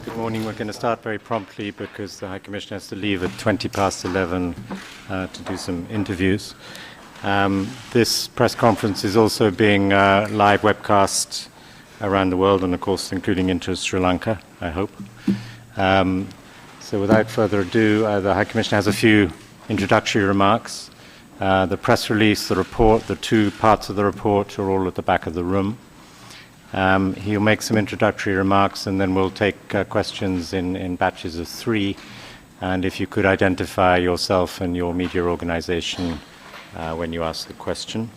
Good morning. We're going to start very promptly because the High Commissioner has to leave at 11:20 to do some interviews. This press conference is also being live webcast around the world and, of course, including into Sri Lanka, I hope. So without further ado, the High Commissioner has a few introductory remarks. The press release, the report, the two parts of the report are all at the back of the room. He'll make some introductory remarks and then we'll take questions in batches of 3. And if you could identify yourself and your media organization when you ask the question.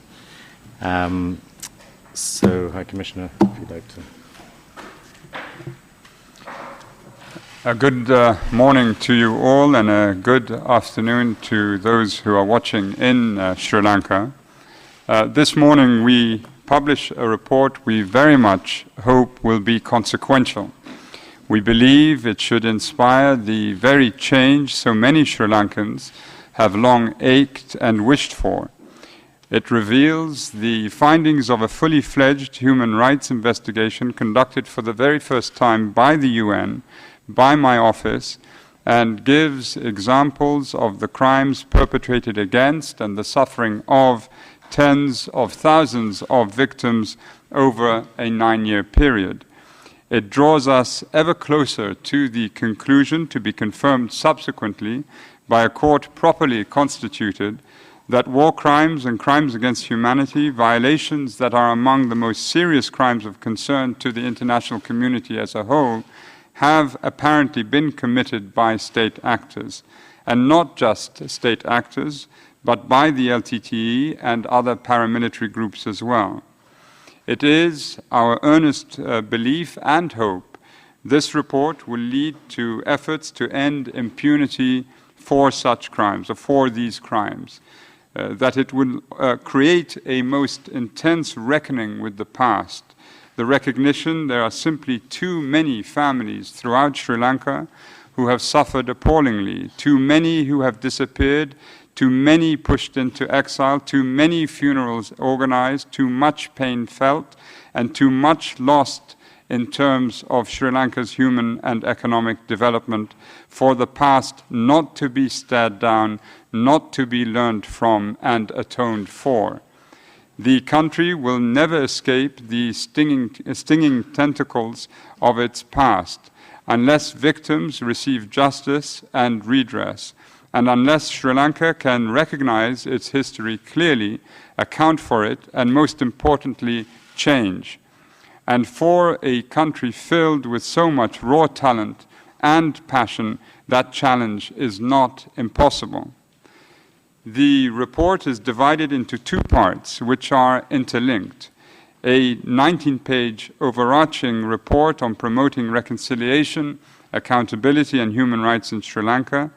So, High Commissioner, if you'd like to. Good morning to you all and a good afternoon to those who are watching in Sri Lanka. This morning we publish a report we very much hope will be consequential. We believe it should inspire the very change so many Sri Lankans have long ached and wished for. It reveals the findings of a fully fledged human rights investigation conducted for the very first time by the UN, by my office, and gives examples of the crimes perpetrated against and the suffering of tens of thousands of victims over a 9-year period. It draws us ever closer to the conclusion, to be confirmed subsequently by a court properly constituted, that war crimes and crimes against humanity, violations that are among the most serious crimes of concern to the international community as a whole, have apparently been committed by state actors, and not just state actors, but by the LTTE and other paramilitary groups as well. It is our earnest belief and hope this report will lead to efforts to end impunity for such crimes, or for these crimes, that it will create a most intense reckoning with the past, the recognition there are simply too many families throughout Sri Lanka who have suffered appallingly, too many who have disappeared, too many pushed into exile, too many funerals organized, too much pain felt, and too much lost in terms of Sri Lanka's human and economic development for the past not to be stared down, not to be learned from and atoned for. The country will never escape the stinging tentacles of its past unless victims receive justice and redress, and unless Sri Lanka can recognize its history clearly, account for it, and most importantly, change. And for a country filled with so much raw talent and passion, that challenge is not impossible. The report is divided into 2 parts, which are interlinked. A 19-page overarching report on promoting reconciliation, accountability, and human rights in Sri Lanka,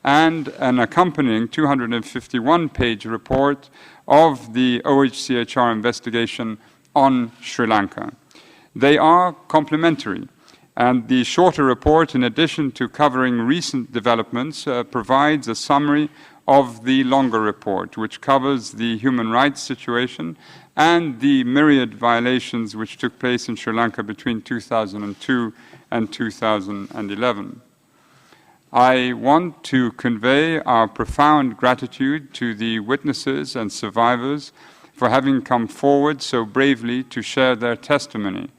and an accompanying 251-page report of the OHCHR investigation on Sri Lanka. They are complementary, and the shorter report, in addition to covering recent developments, provides a summary of the longer report, which covers the human rights situation and the myriad violations which took place in Sri Lanka between 2002 and 2011. I want to convey our profound gratitude to the witnesses and survivors for having come forward so bravely to share their testimony.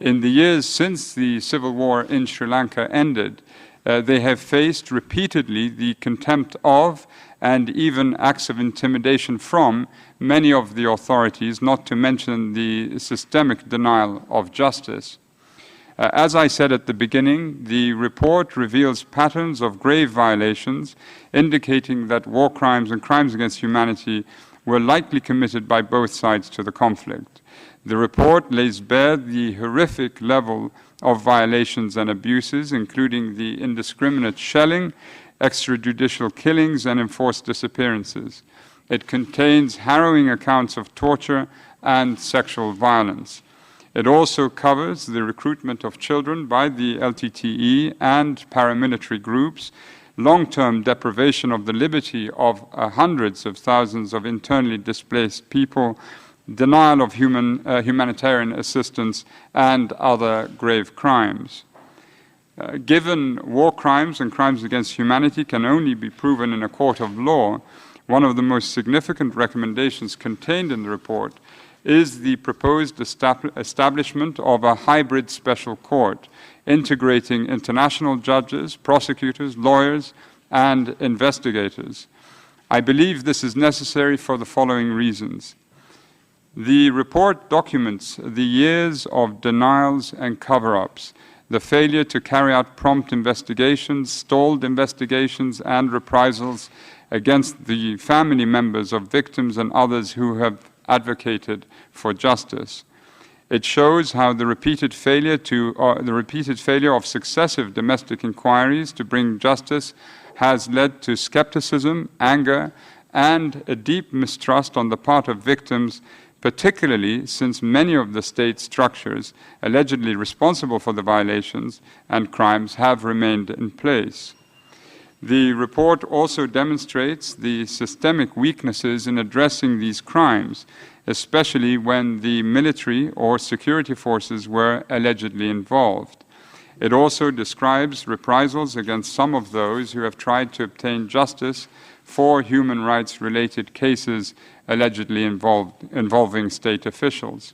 In the years since the civil war in Sri Lanka ended, they have faced repeatedly the contempt of and even acts of intimidation from many of the authorities, not to mention the systemic denial of justice. As I said at the beginning, the report reveals patterns of grave violations, indicating that war crimes and crimes against humanity were likely committed by both sides to the conflict. The report lays bare the horrific level of violations and abuses, including the indiscriminate shelling, extrajudicial killings, and enforced disappearances. It contains harrowing accounts of torture and sexual violence. It also covers the recruitment of children by the LTTE and paramilitary groups, long-term deprivation of the liberty of hundreds of thousands of internally displaced people, denial of humanitarian assistance, and other grave crimes. Given war crimes and crimes against humanity can only be proven in a court of law, one of the most significant recommendations contained in the report is the proposed establishment of a hybrid special court, integrating international judges, prosecutors, lawyers, and investigators. I believe this is necessary for the following reasons. The report documents the years of denials and cover-ups, the failure to carry out prompt investigations, stalled investigations, and reprisals against the family members of victims and others who have advocated for justice. It shows how the repeated failure of successive domestic inquiries to bring justice has led to skepticism, anger, and a deep mistrust on the part of victims, particularly since many of the state structures allegedly responsible for the violations and crimes have remained in place. The report also demonstrates the systemic weaknesses in addressing these crimes, especially when the military or security forces were allegedly involved. It also describes reprisals against some of those who have tried to obtain justice for human rights-related cases allegedly involving state officials.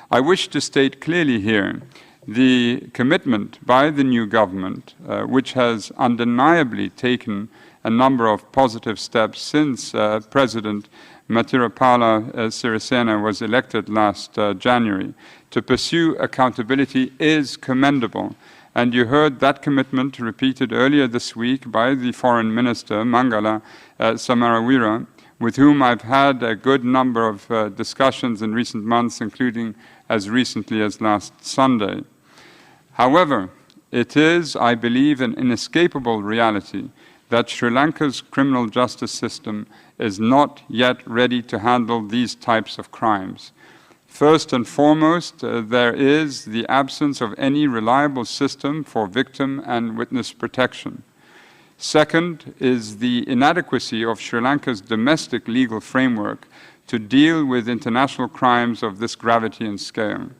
I wish to state clearly here the commitment by the new government, which has undeniably taken a number of positive steps since President Maithripala Sirisena was elected last January, to pursue accountability is commendable. And you heard that commitment repeated earlier this week by the Foreign Minister, Mangala Samarawira, with whom I've had a good number of discussions in recent months, including as recently as last Sunday. However, it is, I believe, an inescapable reality that Sri Lanka's criminal justice system is not yet ready to handle these types of crimes. First and foremost, there is the absence of any reliable system for victim and witness protection. Second is the inadequacy of Sri Lanka's domestic legal framework to deal with international crimes of this gravity and scale.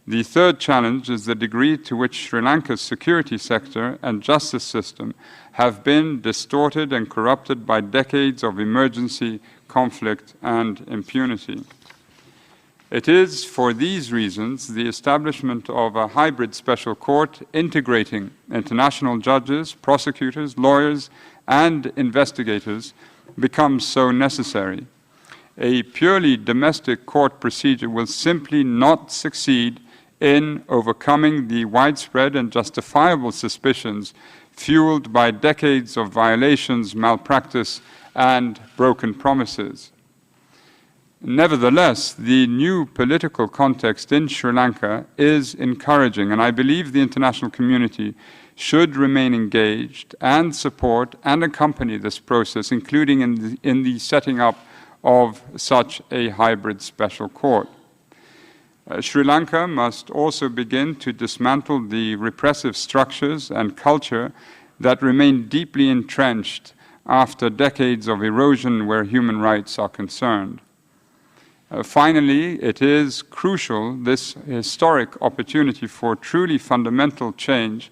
The third challenge is the degree to which Sri Lanka's security sector and justice system have been distorted and corrupted by decades of emergency, conflict, and impunity. It is for these reasons the establishment of a hybrid special court integrating international judges, prosecutors, lawyers, and investigators becomes so necessary. A purely domestic court procedure will simply not succeed in overcoming the widespread and justifiable suspicions fueled by decades of violations, malpractice, and broken promises. Nevertheless, the new political context in Sri Lanka is encouraging, and I believe the international community should remain engaged and support and accompany this process, including in the setting up of such a hybrid special court. Sri Lanka must also begin to dismantle the repressive structures and culture that remain deeply entrenched after decades of erosion where human rights are concerned. Finally, it is crucial, this historic opportunity for truly fundamental change,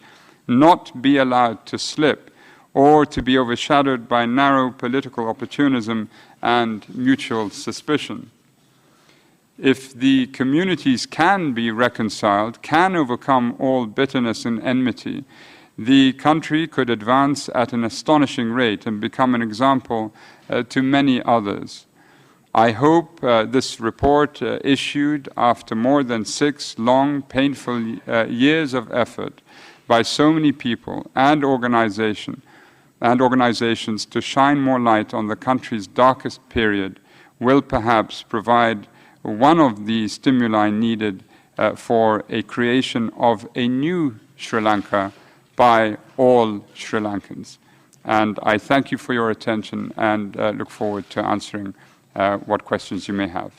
not be allowed to slip or to be overshadowed by narrow political opportunism and mutual suspicion. If the communities can be reconciled, can overcome all bitterness and enmity, the country could advance at an astonishing rate and become an example to many others. I hope this report, issued after more than 6 long, painful years of effort by so many people and organizations to shine more light on the country's darkest period, will perhaps provide one of the stimuli needed for a creation of a new Sri Lanka by all Sri Lankans. And I thank you for your attention and look forward to answering what questions you may have.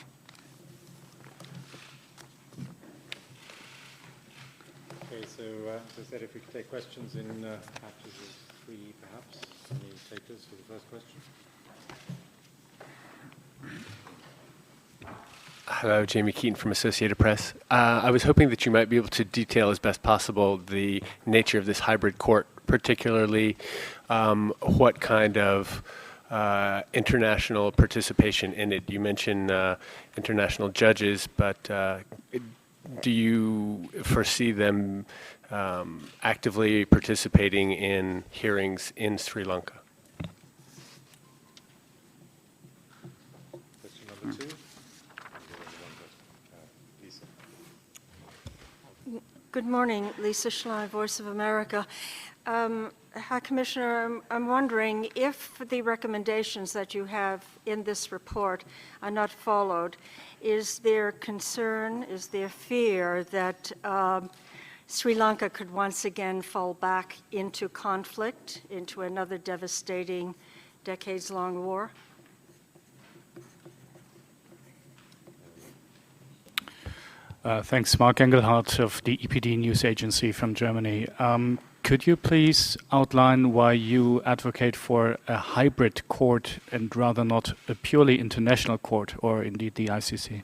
Okay, so as I said, if we could take questions in batches of 3, perhaps. Any takers for the first question? Hello, Jamie Keaton from Associated Press. I was hoping that you might be able to detail as best possible the nature of this hybrid court, particularly what kind of international participation in it. You mentioned international judges, but do you foresee them actively participating in hearings in Sri Lanka? Question number 2. Good morning, Lisa Schley, Voice of America. High Commissioner, I'm wondering if the recommendations that you have in this report are not followed, is there concern, is there fear that Sri Lanka could once again fall back into conflict, into another devastating, decades-long war? Thanks, Mark Engelhardt of the EPD News Agency from Germany. Could you please outline why you advocate for a hybrid court and rather not a purely international court, or indeed the ICC?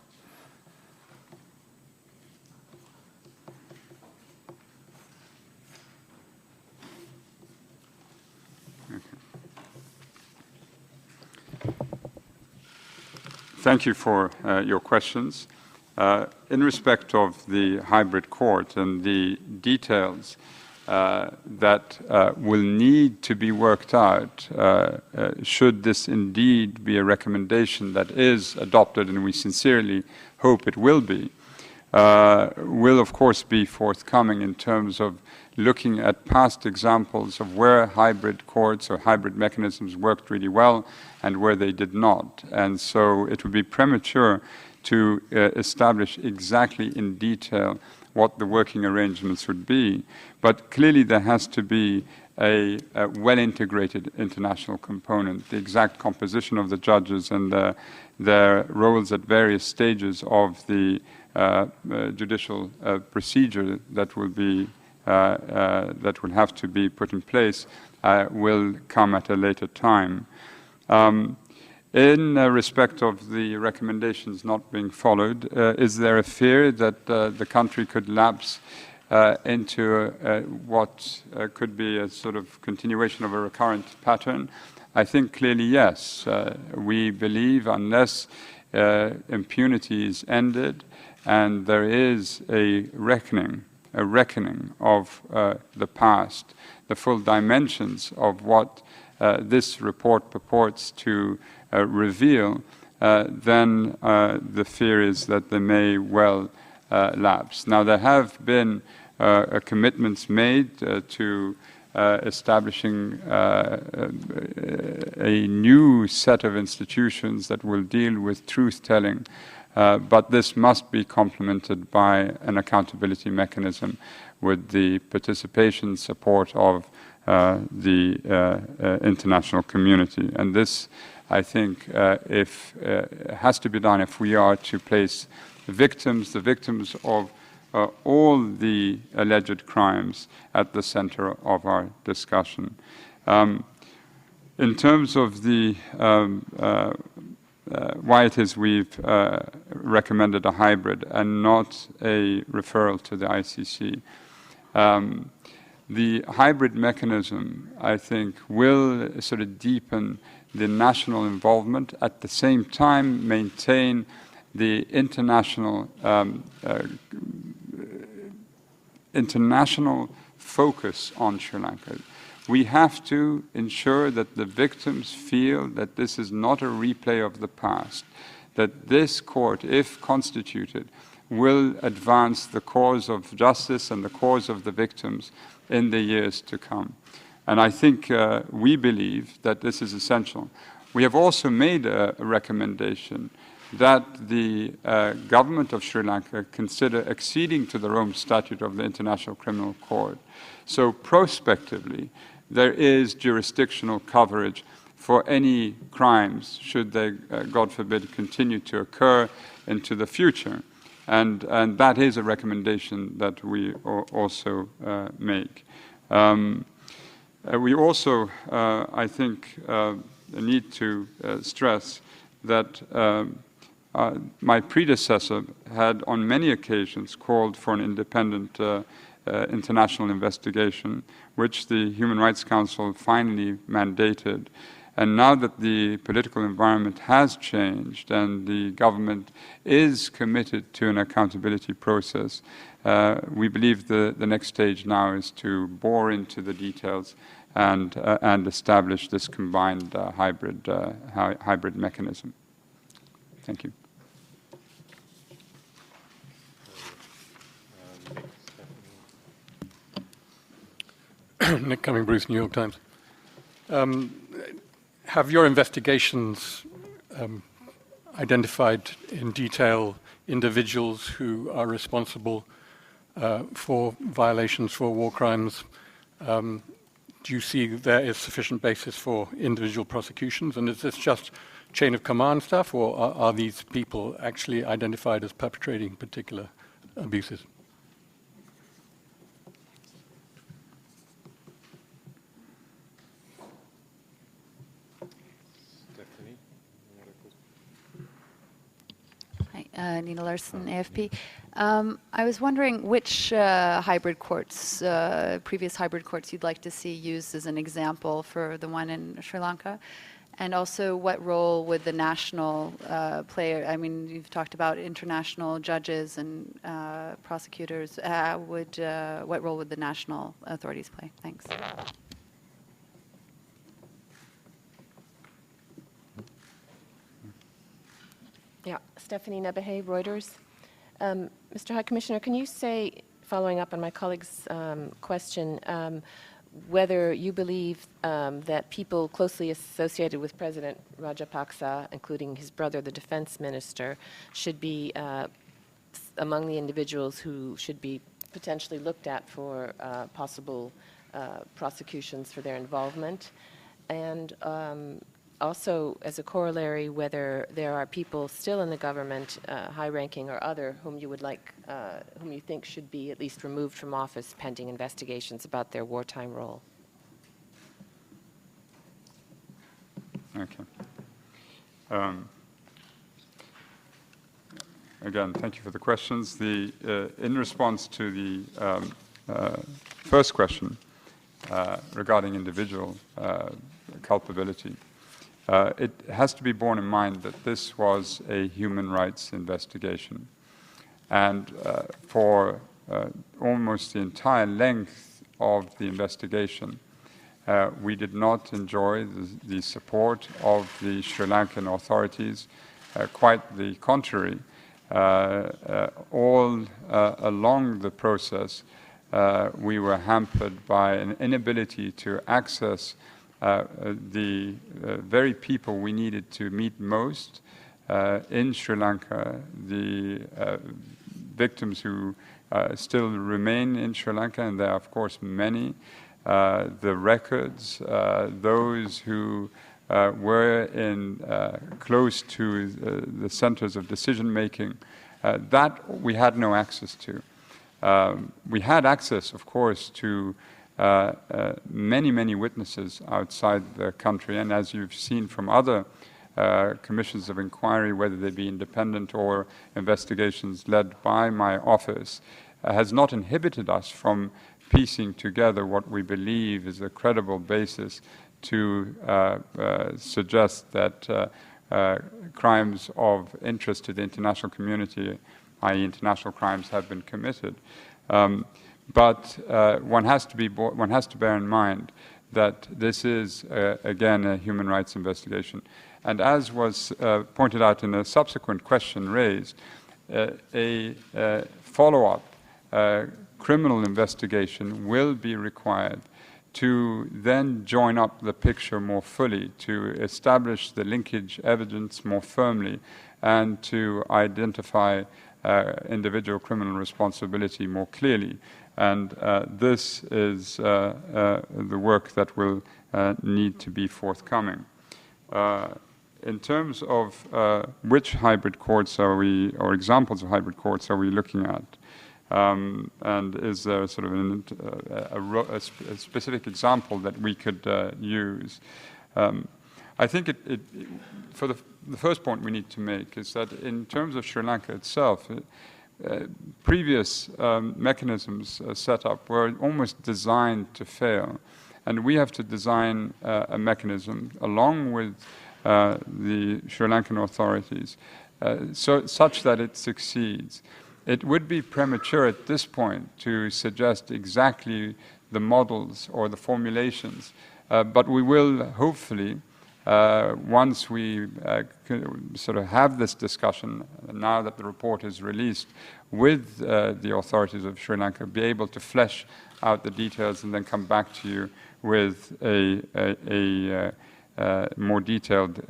Thank you for your questions. In respect of the hybrid court and the details that will need to be worked out, should this indeed be a recommendation that is adopted, and we sincerely hope it will be, will of course be forthcoming in terms of looking at past examples of where hybrid courts or hybrid mechanisms worked really well and where they did not. And so it would be premature to establish exactly in detail what the working arrangements would be. But clearly there has to be a well-integrated international component. The exact composition of the judges and their roles at various stages of the judicial procedure that will be that will have to be put in place will come at a later time. In respect of the recommendations not being followed, is there a fear that the country could lapse into what could be a sort of continuation of a recurrent pattern? I think clearly yes. We believe unless impunity is ended and there is a reckoning of the past, the full dimensions of what this report purports to reveal, then the fear is that they may well lapse. Now, there have been commitments made to establishing a new set of institutions that will deal with truth-telling, but this must be complemented by an accountability mechanism with the participation support of the international community. And this, I think, has to be done if we are to place the victims of all the alleged crimes at the center of our discussion. In terms of the why it is we've recommended a hybrid and not a referral to the ICC, the hybrid mechanism, I think, will sort of deepen the national involvement, at the same time maintain the international focus on Sri Lanka. We have to ensure that the victims feel that this is not a replay of the past, that this court, if constituted, will advance the cause of justice and the cause of the victims in the years to come. And I think we believe that this is essential. We have also made a recommendation that the government of Sri Lanka consider acceding to the Rome Statute of the International Criminal Court. So prospectively, there is jurisdictional coverage for any crimes should they, God forbid, continue to occur into the future. And that is a recommendation that we also make. We also, I think, need to stress that my predecessor had on many occasions called for an independent international investigation, which the Human Rights Council finally mandated. And now that the political environment has changed and the government is committed to an accountability process, we believe the next stage now is to bore into the details and establish this combined hybrid mechanism. Thank you. Nick Cumming, Bruce, New York Times. Have your investigations identified in detail individuals who are responsible for violations, for war crimes? Do you see there is sufficient basis for individual prosecutions? And is this just chain of command stuff, or are these people actually identified as perpetrating particular abuses? Hi, Nina Larson, AFP. I was wondering which hybrid courts, previous hybrid courts you'd like to see used as an example for the one in Sri Lanka, and also what role would the national play? I mean, you've talked about international judges and prosecutors. What role would the national authorities play? Thanks. Yeah, Stephanie Nebehay, Reuters. Mr. High Commissioner, can you say, following up on my colleague's question, whether you believe that people closely associated with President Rajapaksa, including his brother, the defense minister, should be among the individuals who should be potentially looked at for possible prosecutions for their involvement? And also, as a corollary, whether there are people still in the government, high-ranking or other, whom you would like, whom you think should be at least removed from office pending investigations about their wartime role. Okay. Again, thank you for the questions. In response to the first question regarding individual culpability, it has to be borne in mind that this was a human rights investigation. And for almost the entire length of the investigation, we did not enjoy the support of the Sri Lankan authorities. Quite the contrary. All along the process, we were hampered by an inability to access the very people we needed to meet most in Sri Lanka, the victims who still remain in Sri Lanka, and there are of course many, the records, those who were close to the centers of decision making, that we had no access to. We had access, of course, to many, many witnesses outside the country, and as you've seen from other commissions of inquiry, whether they be independent or investigations led by my office, has not inhibited us from piecing together what we believe is a credible basis to suggest that crimes of interest to the international community, i.e. international crimes, have been committed. But one has to bear in mind that this is, again, a human rights investigation. And as was pointed out in a subsequent question raised, a follow-up criminal investigation will be required to then join up the picture more fully, to establish the linkage evidence more firmly, and to identify individual criminal responsibility more clearly. And this is the work that will need to be forthcoming. In terms of which hybrid courts are we, or examples of hybrid courts are we looking at? And is there sort of a specific example that we could use? I think for the first point we need to make is that in terms of Sri Lanka itself, previous mechanisms set up were almost designed to fail. And we have to design a mechanism along with the Sri Lankan authorities such that it succeeds. It would be premature at this point to suggest exactly the models or the formulations, but we will hopefully, once we sort of have this discussion, now that the report is released, with the authorities of Sri Lanka, be able to flesh out the details and then come back to you with a more detailed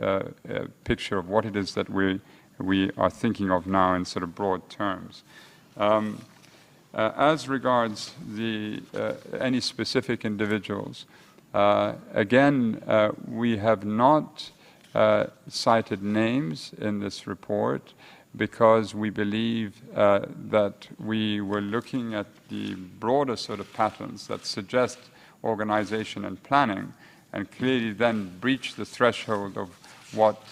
picture of what it is that we are thinking of now in sort of broad terms. As regards any specific individuals, again, we have not cited names in this report because we believe that we were looking at the broader sort of patterns that suggest organization and planning, and clearly then breach the threshold of what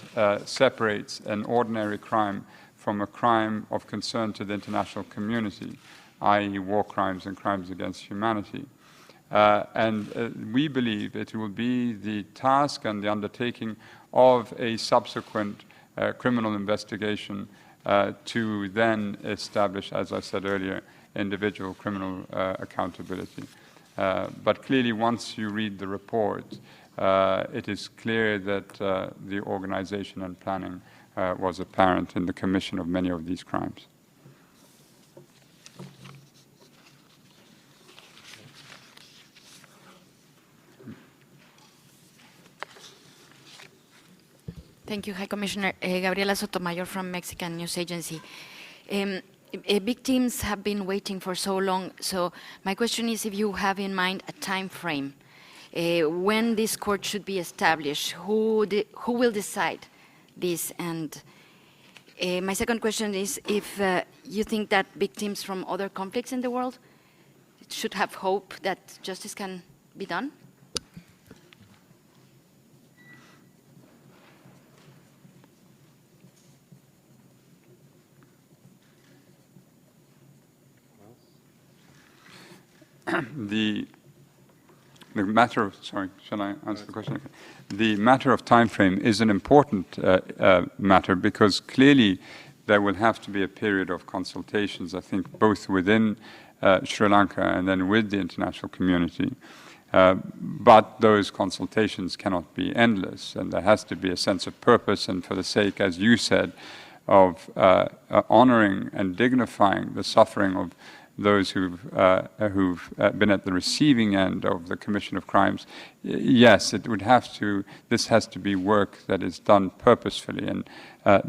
separates an ordinary crime from a crime of concern to the international community, i.e. war crimes and crimes against humanity. And we believe it will be the task and the undertaking of a subsequent criminal investigation to then establish, as I said earlier, individual criminal accountability. But clearly, once you read the report, it is clear that the organization and planning was apparent in the commission of many of these crimes. Thank you, High Commissioner. Gabriela Sotomayor from Mexican News Agency. Victims have been waiting for so long, so my question is if you have in mind a time frame when this court should be established, who will decide this? And my second question is if you think that victims from other conflicts in the world should have hope that justice can be done? The matter of, sorry, shall I answer the question? The matter of time frame is an important matter because clearly there will have to be a period of consultations, I think, both within Sri Lanka and then with the international community. But those consultations cannot be endless, and there has to be a sense of purpose, and for the sake, as you said, of honoring and dignifying the suffering of those who've been at the receiving end of the commission of crimes, yes, it would have to. This has to be work that is done purposefully and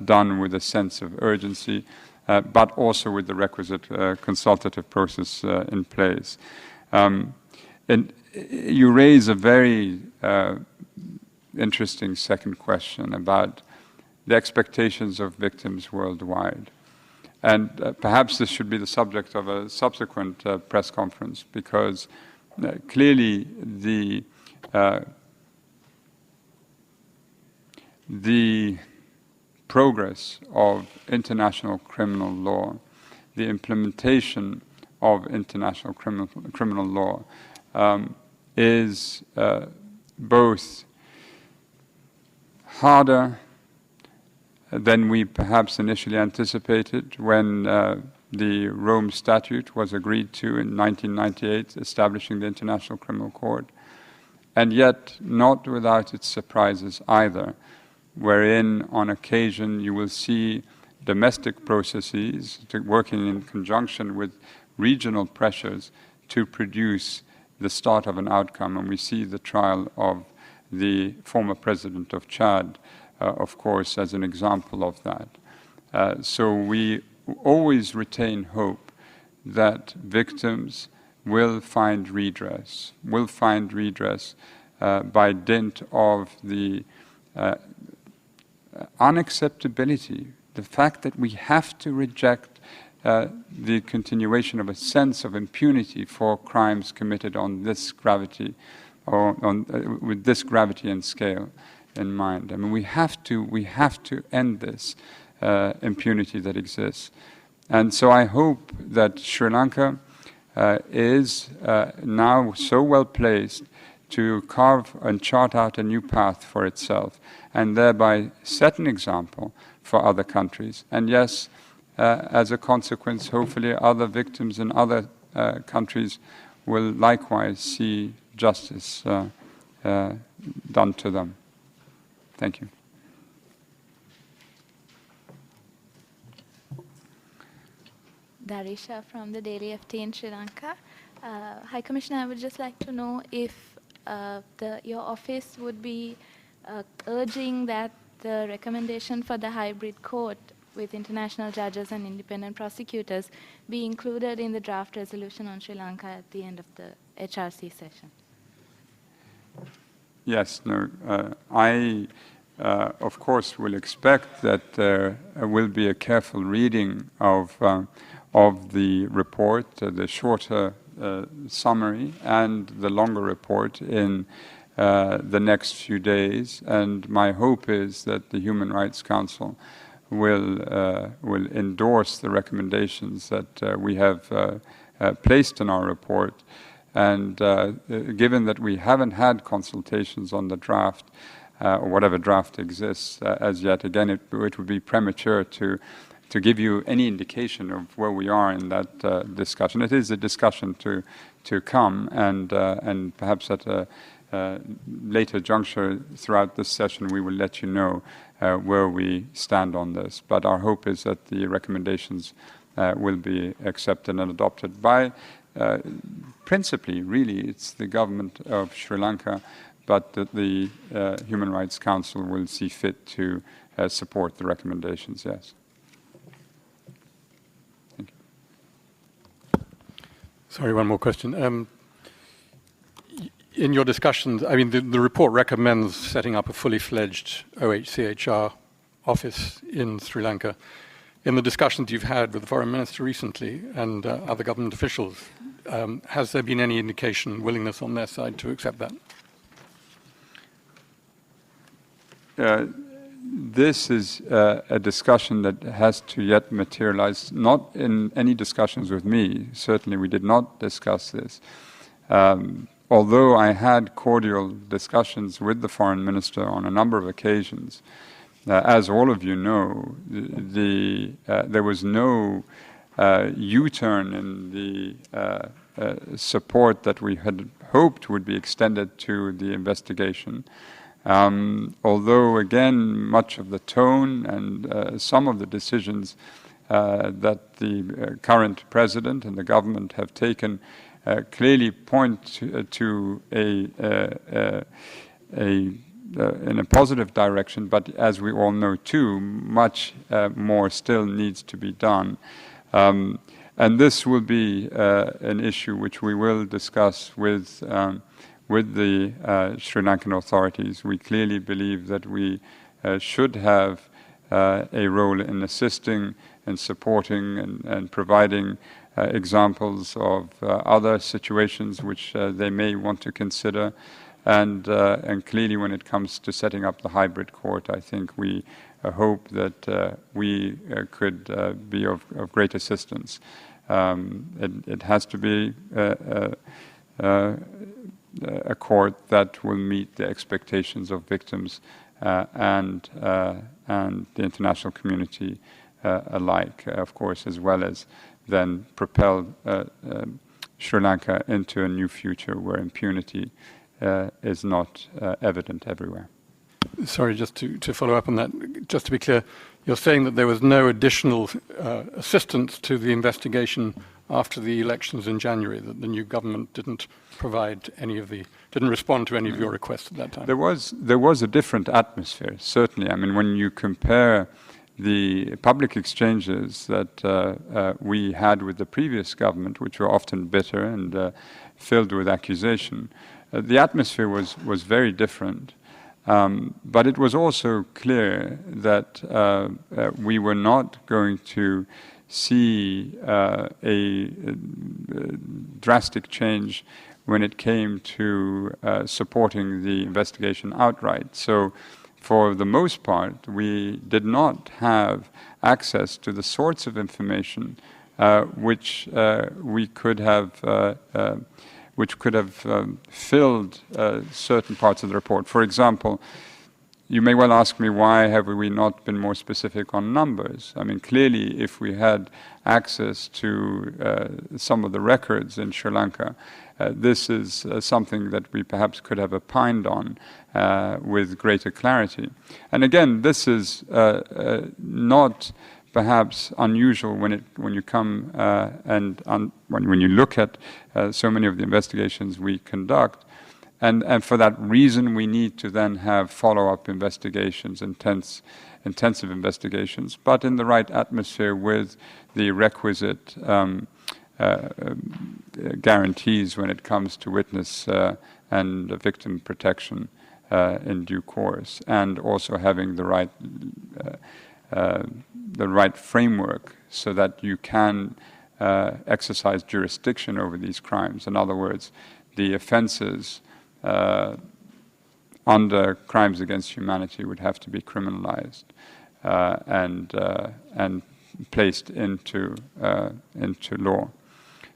done with a sense of urgency, but also with the requisite consultative process in place. And you raise a very interesting second question about the expectations of victims worldwide. And perhaps this should be the subject of a subsequent press conference, because clearly the progress of international criminal law, the implementation of international criminal law is both harder than we perhaps initially anticipated when the Rome Statute was agreed to in 1998, establishing the International Criminal Court, and yet not without its surprises either, wherein on occasion you will see domestic processes working in conjunction with regional pressures to produce the start of an outcome. And we see the trial of the former president of Chad, of course, as an example of that. So we always retain hope that victims will find redress by dint of the unacceptability, the fact that we have to reject the continuation of a sense of impunity for crimes committed on this gravity, or with this gravity and scale. in mind. I mean, we have to end this impunity that exists. And so I hope that Sri Lanka is now so well placed to carve and chart out a new path for itself, and thereby set an example for other countries. And yes, as a consequence, hopefully other victims in other countries will likewise see justice done to them. Thank you. Darisha from the Daily FT in Sri Lanka. High Commissioner, I would just like to know if your office would be urging that the recommendation for the hybrid court with international judges and independent prosecutors be included in the draft resolution on Sri Lanka at the end of the HRC session. Yes, no, I, of course, will expect that there will be a careful reading of the report, the shorter summary and the longer report in the next few days. And my hope is that the Human Rights Council will endorse the recommendations that we have placed in our report. And given that we haven't had consultations on the draft, or whatever draft exists as yet, again, it would be premature to give you any indication of where we are in that discussion. It is a discussion to come, and perhaps at a later juncture throughout this session, we will let you know where we stand on this. But our hope is that the recommendations will be accepted and adopted by, principally, really, it's the government of Sri Lanka, but that the Human Rights Council will see fit to support the recommendations, yes. Thank you. Sorry, one more question. In your discussions, I mean, the report recommends setting up a fully fledged OHCHR office in Sri Lanka. In the discussions you've had with the Foreign Minister recently and other government officials, has there been any indication, willingness on their side to accept that? This is a discussion that has to yet materialize, not in any discussions with me. Certainly we did not discuss this. Although I had cordial discussions with the Foreign Minister on a number of occasions, as all of you know, there was no U-turn in the support that we had hoped would be extended to the investigation. Although, again, much of the tone and some of the decisions that the current president and the government have taken clearly point to in a positive direction, but as we all know too, much more still needs to be done. And this will be an issue which we will discuss with the Sri Lankan authorities. We clearly believe that we should have a role in assisting and supporting and providing examples of other situations which they may want to consider. And clearly when it comes to setting up the hybrid court, I think we hope that we could be of great assistance. It has to be a court that will meet the expectations of victims and the international community alike, of course, as well as then propel Sri Lanka into a new future where impunity is not evident everywhere. Sorry, just to follow up on that, just to be clear, you're saying that there was no additional assistance to the investigation after the elections in January, that the new government didn't provide didn't respond to any of your requests at that time? There was a different atmosphere, certainly. I mean, when you compare the public exchanges that we had with the previous government, which were often bitter and filled with accusation, the atmosphere was very different. But it was also clear that we were not going to see a drastic change when it came to supporting the investigation outright. So for the most part, we did not have access to the sorts of information which could have filled certain parts of the report. For example, you may well ask me, why have we not been more specific on numbers? I mean, clearly, if we had access to some of the records in Sri Lanka, this is something that we perhaps could have opined on with greater clarity. And again, this is not perhaps unusual when you come when you look at so many of the investigations we conduct. And for that reason, we need to then have follow-up investigations, intensive investigations, but in the right atmosphere with the requisite guarantees when it comes to witness and victim protection in due course, and also having the right framework so that you can exercise jurisdiction over these crimes. In other words, the offenses under crimes against humanity would have to be criminalized and placed into law.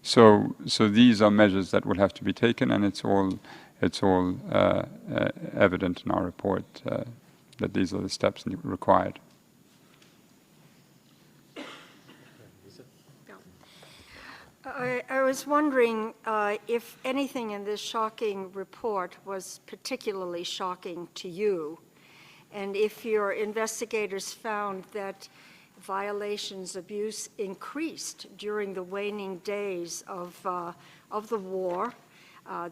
So these are measures that will have to be taken, and it's all evident in our report that these are the steps required. I was wondering if anything in this shocking report was particularly shocking to you, and if your investigators found that violations, abuse increased during the waning days of the war.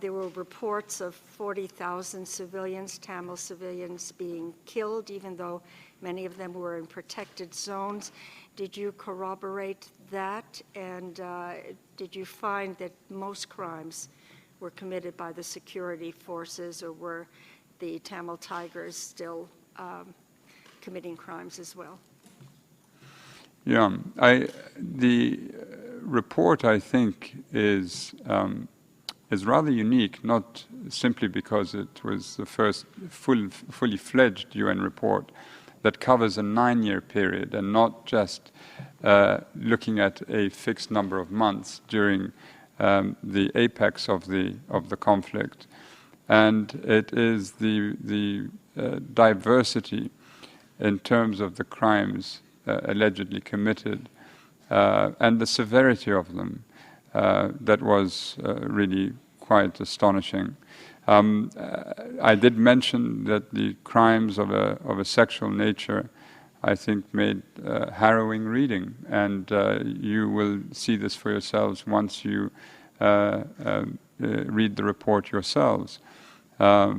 There were reports of 40,000 civilians, Tamil civilians, being killed, even though many of them were in protected zones. Did you corroborate that? And did you find that most crimes were committed by the security forces, or were the Tamil Tigers still committing crimes as well? Yeah, the report, I think, is rather unique, not simply because it was the first fully fledged UN report that covers a 9-year period, and not just looking at a fixed number of months during the apex of the conflict. And it is the diversity in terms of the crimes allegedly committed and the severity of them that was really quite astonishing. I did mention that the crimes of a sexual nature, I think, made harrowing reading, and you will see this for yourselves once you read the report yourselves. I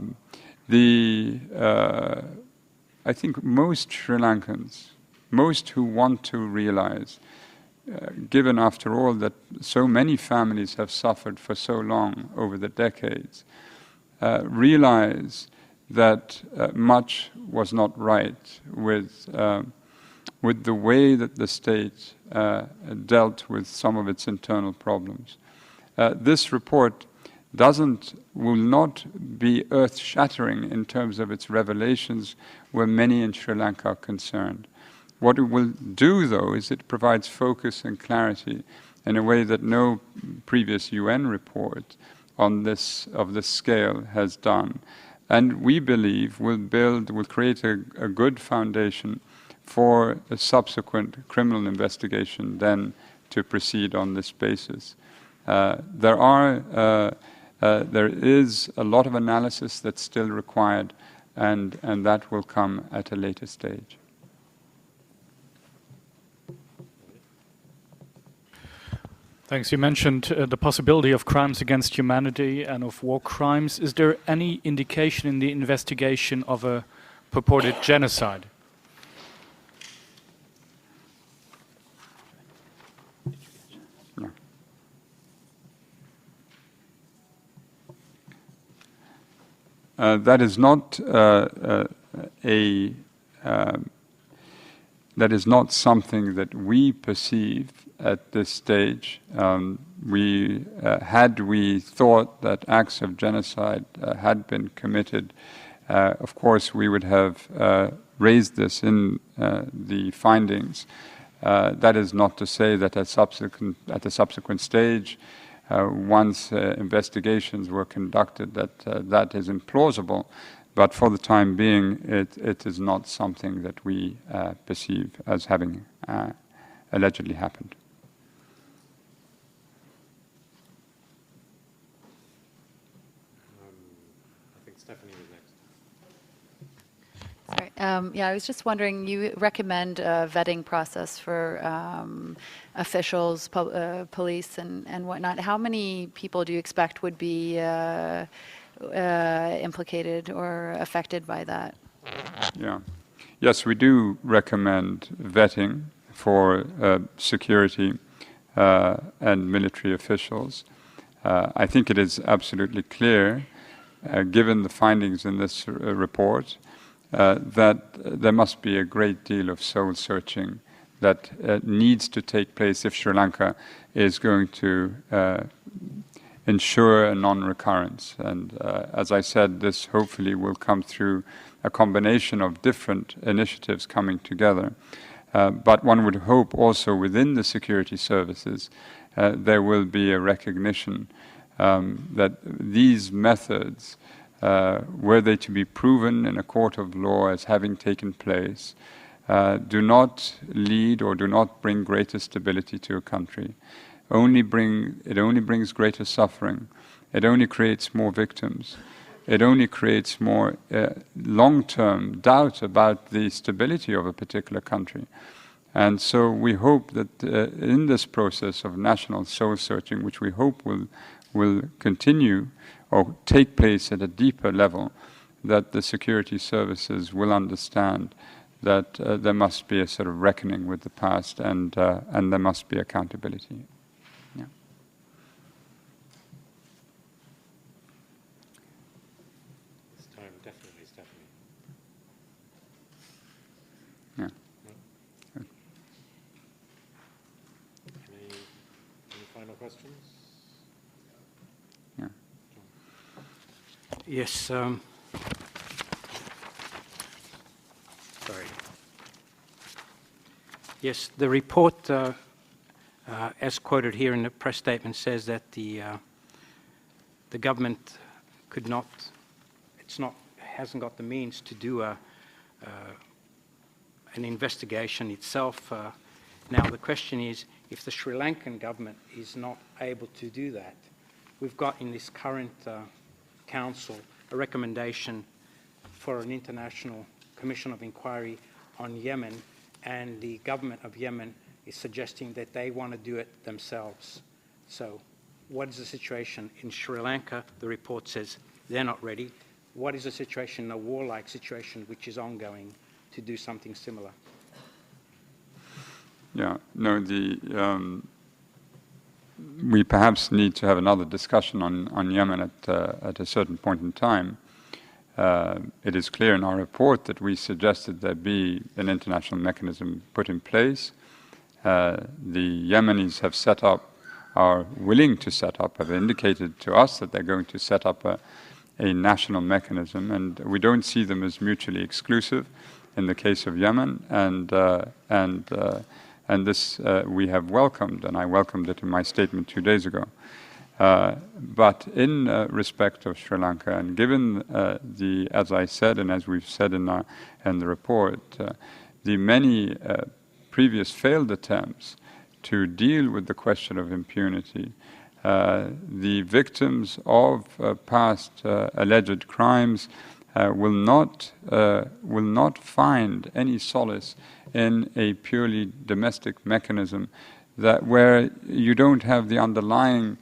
think most Sri Lankans, most who want to realize, given after all that so many families have suffered for so long over the decades, realize that much was not right with the way that the state dealt with some of its internal problems. This report will not be earth-shattering in terms of its revelations where many in Sri Lanka are concerned. What it will do, though, is it provides focus and clarity in a way that no previous UN report of this scale has done. And we believe will create a good foundation for a subsequent criminal investigation then to proceed on this basis. There is a lot of analysis that's still required, and that will come at a later stage. Thanks. You mentioned the possibility of crimes against humanity and of war crimes. Is there any indication in the investigation of a purported genocide? That is not something that we perceive at this stage. Had we thought that acts of genocide had been committed of course, we would have raised this in the findings. That is not to say that at a subsequent stage, once investigations were conducted, that is implausible. But for the time being, it is not something that we perceive as having allegedly happened. I think Stephanie was next. Sorry. Yeah, I was just wondering, you recommend a vetting process for officials, police, and whatnot. How many people do you expect would be implicated or affected by that? Yeah. Yes, we do recommend vetting for security and military officials. I think it is absolutely clear, given the findings in this report, that there must be a great deal of soul searching that needs to take place if Sri Lanka is going to ensure a non-recurrence. And as I said, this hopefully will come through a combination of different initiatives coming together. But one would hope also within the security services there will be a recognition that these methods, were they to be proven in a court of law as having taken place, do not lead or do not bring greater stability to a country. It only brings greater suffering. It only creates more victims. It only creates more long-term doubt about the stability of a particular country. And so we hope that in this process of national soul-searching, which we hope will continue or take place at a deeper level, that the security services will understand that there must be a sort of reckoning with the past and there must be accountability. Yeah. This time, definitely, Stephanie. Yeah. No? Any final questions? Yeah. Yes. Sorry. Yes, the report, as quoted here in the press statement, says that the government could not, hasn't got the means to do an investigation itself. Now the question is, if the Sri Lankan government is not able to do that, we've got in this current council a recommendation for an international commission of inquiry on Yemen, and the government of Yemen is suggesting that they want to do it themselves. So what is the situation in Sri Lanka? The report says they're not ready. What is the situation, a warlike situation, which is ongoing, to do something similar? Yeah, no, we perhaps need to have another discussion on Yemen at a certain point in time. It is clear in our report that we suggested there be an international mechanism put in place. The Yemenis have set up, are willing to set up, have indicated to us that they're going to set up a national mechanism, and we don't see them as mutually exclusive in the case of Yemen, and this we have welcomed, and I welcomed it in my statement 2 days ago. But in respect of Sri Lanka, and given as I said, and as we've said in the report, the many previous failed attempts to deal with the question of impunity, the victims of past alleged crimes will not find any solace in a purely domestic mechanism where you don't have the underlying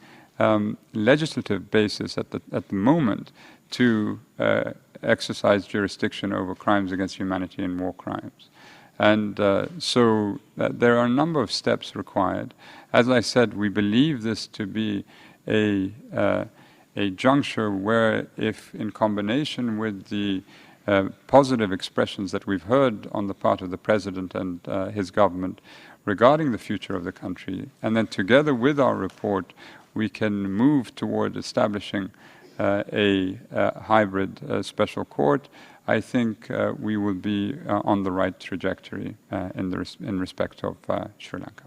legislative basis at the moment to exercise jurisdiction over crimes against humanity and war crimes. And so there are a number of steps required. As I said, we believe this to be a juncture where, if in combination with the positive expressions that we've heard on the part of the President and his government regarding the future of the country, and then together with our report, we can move toward establishing a hybrid special court, I think we will be on the right trajectory in respect of Sri Lanka.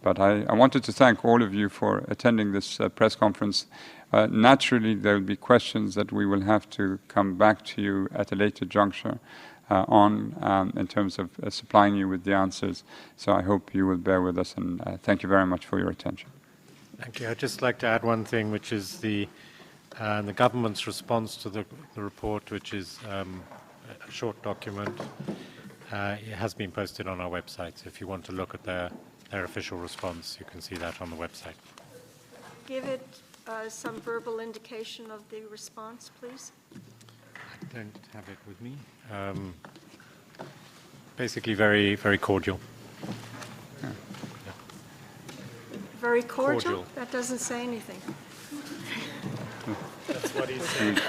But I wanted to thank all of you for attending this press conference. Naturally, there will be questions that we will have to come back to you at a later juncture in terms of supplying you with the answers. So I hope you will bear with us, and thank you very much for your attention. Thank you. I'd just like to add one thing, which is the government's response to the report, which is a short document. It has been posted on our website, so if you want to look at their official response, you can see that on the website. Give it some verbal indication of the response, please. I don't have it with me. Basically, very, very cordial. Yeah. Yeah. Very cordial? Cordial. That doesn't say anything. That's what he said.